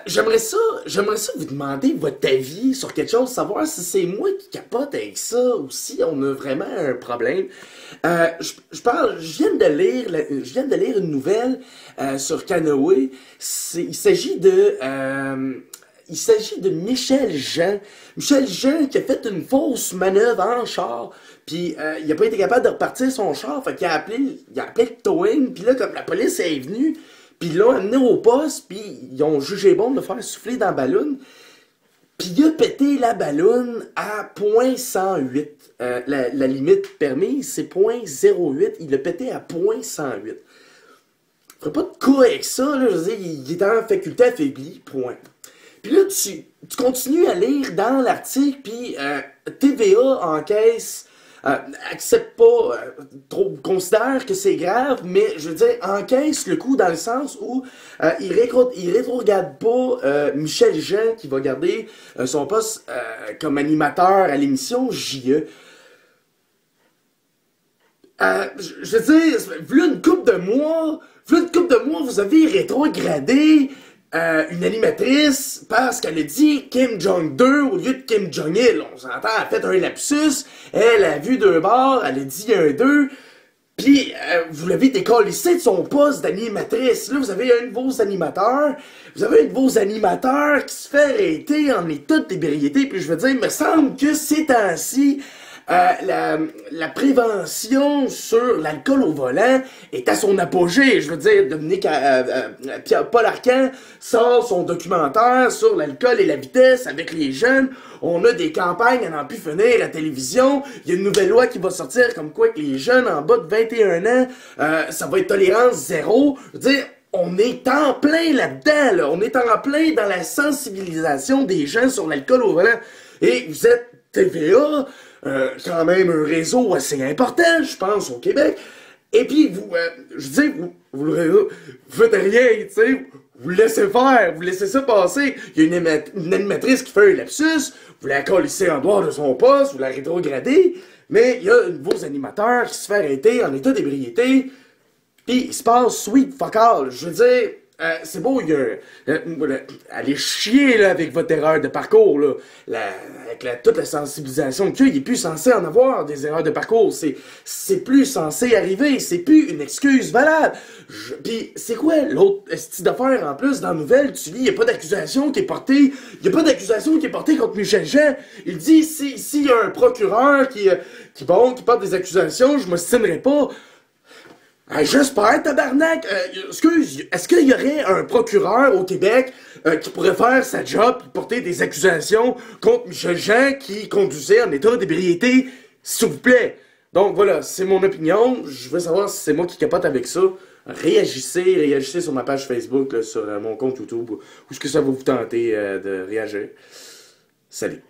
J'aimerais ça vous demander votre avis sur quelque chose, savoir si c'est moi qui capote avec ça ou si on a vraiment un problème. Je viens de lire, je viens de lire une nouvelle sur Canoë. Il s'agit de Michel Jean. Michel Jean qui a fait une fausse manœuvre en char, puis il a pas été capable de repartir son char, fait qu'il a appelé le towing, puis là comme la police est venue. Puis ils l'ont amené au poste, puis ils ont jugé bon de le faire souffler dans la balloune. Puis il a pété la balloune à 0.108. La limite permise, c'est 0.08. Il l'a pété à 0.108. Ferait pas de cas avec ça, là. Je veux dire, il est en faculté affaiblie, point. Puis là, tu continues à lire dans l'article, puis TVA encaisse accepte pas, considère que c'est grave, mais je veux dire, encaisse le coup dans le sens où il rétrograde pas Michel Jean qui va garder son poste comme animateur à l'émission JE. Je veux dire, v'là une couple de mois, vous avez rétrogradé une animatrice parce qu'elle a dit Kim Jong-2 au lieu de Kim Jong-il. On s'entend, elle a fait un lapsus, elle a vu deux bords, elle a dit un deux, puis vous l'avez décalissé de son poste d'animatrice. Là, vous avez un de vos animateurs, qui se fait arrêter en état d'ébriété, puis je veux dire, il me semble que ces temps-ci, la prévention sur l'alcool au volant est à son apogée. Je veux dire, Paul Arcand sort son documentaire sur l'alcool et la vitesse avec les jeunes. On a des campagnes à n'en plus finir à la télévision. Il y a une nouvelle loi qui va sortir comme quoi que les jeunes en bas de 21 ans, ça va être tolérance zéro. Je veux dire, on est en plein là-dedans, là. On est en plein dans la sensibilisation des gens sur l'alcool au volant. Et vous êtes TVA, quand même un réseau assez important, je pense, au Québec. Et puis, je dis, vous faites rien, tu sais, vous laissez faire, vous laissez ça passer. Il y a une animatrice qui fait un lapsus, vous la collissez en dehors de son poste, vous la rétrogradez, mais il y a un nouveau animateur qui se fait arrêter en état d'ébriété, puis il se passe sweet fuck all. Je veux dire, c'est beau, allez chier là, avec votre erreur de parcours, là. Toute la sensibilisation qu'il y a, il est plus censé en avoir des erreurs de parcours. C'est plus censé arriver, c'est plus une excuse valable. Puis c'est quoi l'autre style d'affaire en plus dans la nouvelle? Tu lis, il n'y a pas d'accusation qui est portée. Il n'y a pas d'accusation qui est portée contre Michel Jean. Il dit, s'il y a un procureur qui porte des accusations, je m'ostinerai pas. J'espère, tabarnak! Excuse, est-ce qu'il y aurait un procureur au Québec qui pourrait faire sa job et porter des accusations contre Michel Jean qui conduisait en état d'ébriété? S'il vous plaît! Donc voilà, c'est mon opinion. Je veux savoir si c'est moi qui capote avec ça. Réagissez sur ma page Facebook, là, sur mon compte YouTube, ou est-ce que ça va vous tenter de réagir. Salut!